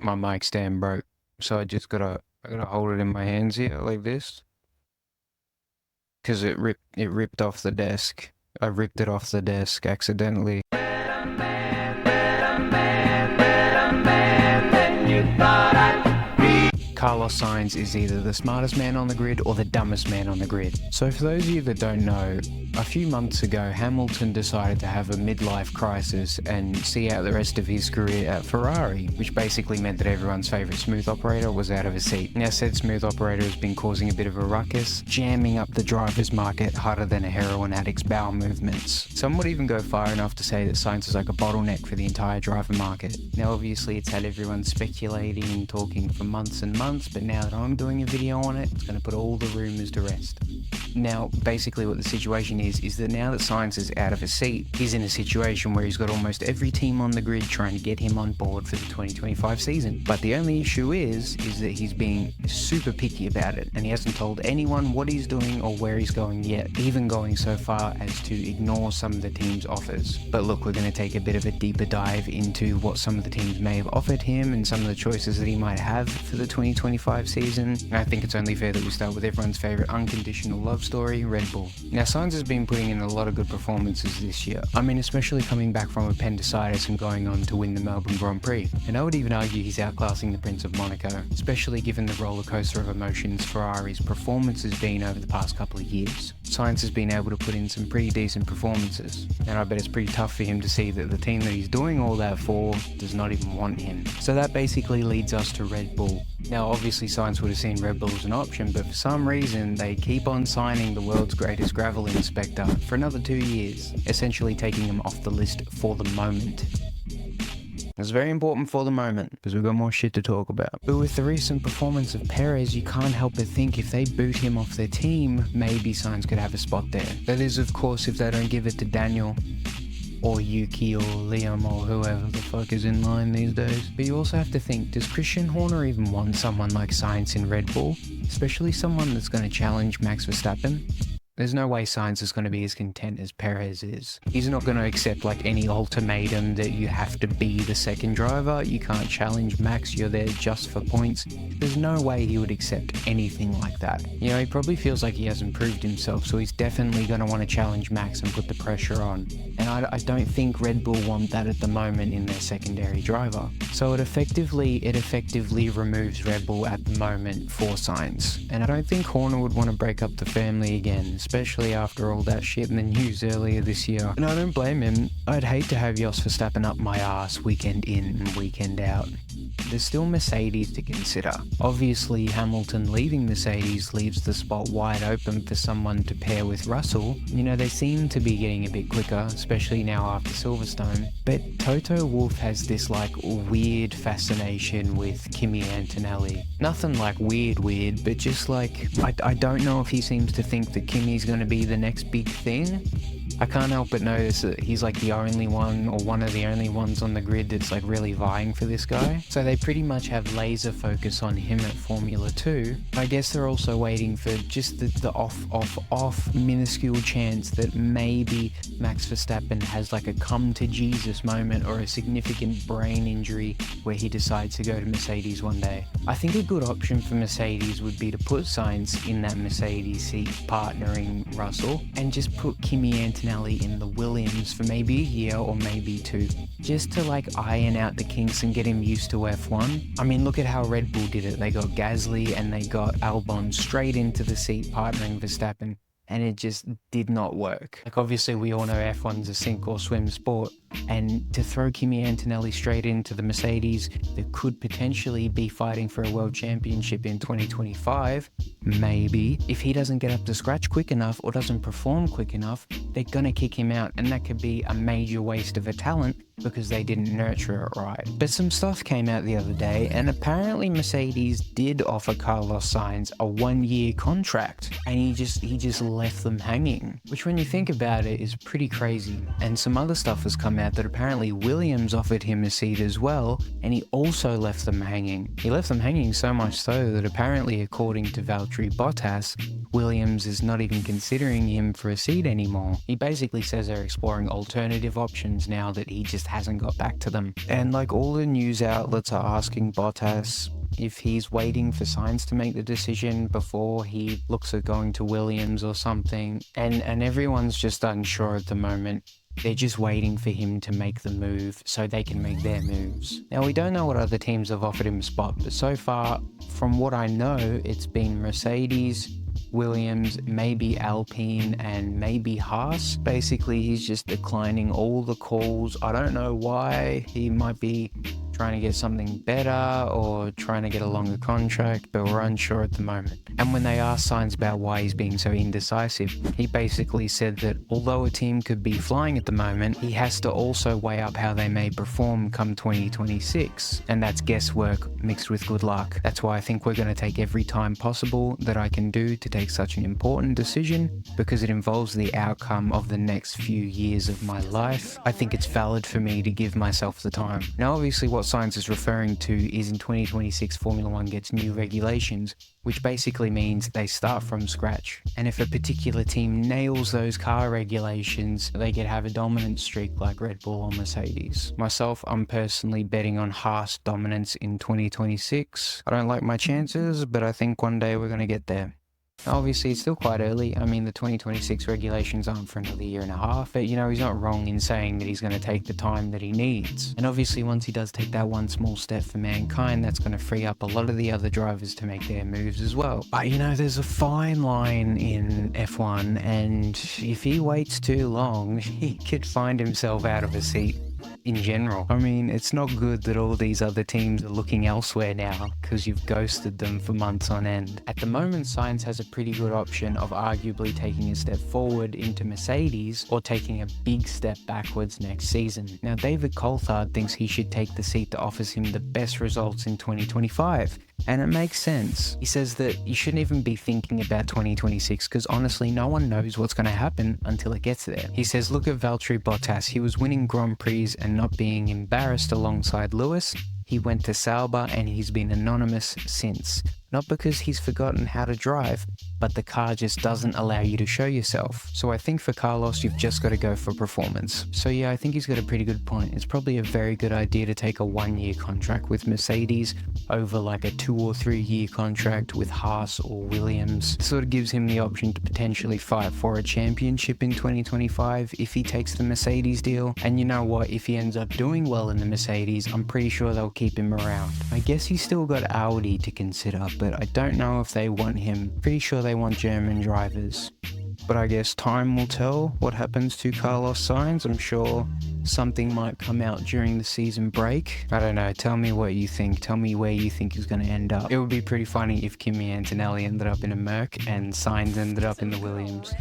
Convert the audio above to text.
My mic stand broke, so I gotta hold it in my hands here like this, cause it ripped off the desk. I ripped it off the desk accidentally. Carlos Sainz is either the smartest man on the grid or the dumbest man on the grid. So for those of you that don't know, a few months ago Hamilton decided to have a midlife crisis and see out the rest of his career at Ferrari, which basically meant that everyone's favourite smooth operator was out of his seat. Now said smooth operator has been causing a bit of a ruckus, jamming up the drivers market harder than a heroin addict's bowel movements. Some would even go far enough to say that Sainz is like a bottleneck for the entire driver market. Now obviously it's had everyone speculating and talking for months and months, but now that I'm doing a video on it, it's going to put all the rumours to rest. Now, basically what the situation is that now that Sainz is out of his seat, he's in a situation where he's got almost every team on the grid trying to get him on board for the 2025 season. But the only issue is that he's being super picky about it, and he hasn't told anyone what he's doing or where he's going yet, even going so far as to ignore some of the team's offers. But look, we're going to take a bit of a deeper dive into what some of the teams may have offered him and some of the choices that he might have for the 2025 season. And I think it's only fair that we start with everyone's favourite unconditional love story, Red Bull. Now Sainz has been putting in a lot of good performances this year. I mean, especially coming back from appendicitis and going on to win the Melbourne Grand Prix. And I would even argue he's outclassing the Prince of Monaco, especially given the roller coaster of emotions Ferrari's performance has been over the past couple of years. Sainz has been able to put in some pretty decent performances, and I bet it's pretty tough for him to see that the team that he's doing all that for does not even want him. So that basically leads us to Red Bull. Now obviously Sainz would have seen Red Bull as an option, but for some reason they keep on signing the world's greatest gravel inspector for another 2 years, essentially taking him off the list for the moment. It's very important for the moment, because we've got more shit to talk about. But with the recent performance of Perez, you can't help but think if they boot him off their team, maybe Sainz could have a spot there. That is, of course, if they don't give it to Daniel, or Yuki, or Liam, or whoever the fuck is in line these days. But you also have to think, does Christian Horner even want someone like Sainz in Red Bull? Especially someone that's going to challenge Max Verstappen? There's no way Sainz is going to be as content as Perez is. He's not going to accept like any ultimatum that you have to be the second driver, you can't challenge Max, you're there just for points. There's no way he would accept anything like that. You know, he probably feels like he hasn't proved himself, so he's definitely going to want to challenge Max and put the pressure on. And I don't think Red Bull want that at the moment in their secondary driver. So it effectively removes Red Bull at the moment for Sainz. And I don't think Horner would want to break up the family again, especially after all that shit in the news earlier this year. And I don't blame him. I'd hate to have Jos Verstappen up my ass weekend in and weekend out. There's still Mercedes to consider. Obviously, Hamilton leaving Mercedes leaves the spot wide open for someone to pair with Russell. You know, they seem to be getting a bit quicker, especially now after Silverstone. But Toto Wolff has this like weird fascination with Kimi Antonelli. Nothing like weird, but just like, I don't know if he seems to think that Kimi's going to be the next big thing. I can't help but notice that he's like the only one, or one of the only ones on the grid that's like really vying for this guy. So they pretty much have laser focus on him at Formula 2. I guess they're also waiting for just the off minuscule chance that maybe Max Verstappen has like a come to Jesus moment or a significant brain injury where he decides to go to Mercedes one day. I think a good option for Mercedes would be to put Sainz in that Mercedes seat partnering Russell and just put Kimi Antonelli in the Williams for maybe a year or maybe 2, just to like iron out the kinks and get him used to F1. I mean, look at how Red Bull did it. They got Gasly and they got Albon straight into the seat partnering Verstappen, and it just did not work. Like obviously we all know F1's a sink or swim sport, and to throw Kimi Antonelli straight into the Mercedes that could potentially be fighting for a world championship in 2025, maybe, if he doesn't get up to scratch quick enough or doesn't perform quick enough, they're gonna kick him out, and that could be a major waste of a talent because they didn't nurture it right. But some stuff came out the other day, and apparently Mercedes did offer Carlos Sainz a 1-year contract, and he just left them hanging, which when you think about it is pretty crazy. And some other stuff has come out that apparently Williams offered him a seat as well, and he also left them hanging. He left them hanging so much so that apparently, according to Valtteri Bottas, Williams is not even considering him for a seat anymore. He basically says they're exploring alternative options now that he just hasn't got back to them. And like all the news outlets are asking Bottas if he's waiting for Sainz to make the decision before he looks at going to Williams or something. And everyone's just unsure at the moment. They're just waiting for him to make the move so they can make their moves. Now, we don't know what other teams have offered him a spot, but so far, from what I know, it's been Mercedes, Williams, maybe Alpine, and maybe Haas. Basically, he's just declining all the calls. I don't know why. He might be trying to get something better or trying to get a longer contract, but we're unsure at the moment. And when they asked Sainz about why he's being so indecisive, he basically said that although a team could be flying at the moment, he has to also weigh up how they may perform come 2026. And that's guesswork mixed with good luck. That's why I think we're going to take every time possible that I can do to take such an important decision, because it involves the outcome of the next few years of my life. I think it's valid for me to give myself the time. Now, obviously what Sainz is referring to is in 2026 Formula 1 gets new regulations, which basically means they start from scratch. And if a particular team nails those car regulations, they could have a dominant streak like Red Bull or Mercedes. Myself, I'm personally betting on Haas dominance in 2026. I don't like my chances, but I think one day we're going to get there. Obviously, it's still quite early. I mean, the 2026 regulations aren't for another year and a half, but, he's not wrong in saying that he's going to take the time that he needs. And obviously, once he does take that one small step for mankind, that's going to free up a lot of the other drivers to make their moves as well. But, there's a fine line in F1, and if he waits too long, he could find himself out of a seat. In general, I mean, it's not good that all these other teams are looking elsewhere now because you've ghosted them for months on end. At the moment, Sainz has a pretty good option of arguably taking a step forward into Mercedes or taking a big step backwards next season. Now, David Coulthard thinks he should take the seat that offers him the best results in 2025. And it makes sense. He says that you shouldn't even be thinking about 2026 because honestly, no one knows what's going to happen until it gets there. He says, look at Valtteri Bottas. He was winning Grand Prix and not being embarrassed alongside Lewis. He went to Sauber and he's been anonymous since. Not because he's forgotten how to drive, but the car just doesn't allow you to show yourself. So I think for Carlos, you've just got to go for performance. So yeah, I think he's got a pretty good point. It's probably a very good idea to take a 1-year contract with Mercedes over like a 2 or 3 year contract with Haas or Williams. It sort of gives him the option to potentially fight for a championship in 2025 if he takes the Mercedes deal. And you know what? If he ends up doing well in the Mercedes, I'm pretty sure they'll keep him around. I guess he's still got Audi to consider, but I don't know if they want him. Pretty sure they want German drivers. But I guess time will tell what happens to Carlos Sainz. I'm sure something might come out during the season break. I don't know. Tell me what you think. Tell me where you think he's going to end up. It would be pretty funny if Kimi Antonelli ended up in a Merc and Sainz ended up in the Williams.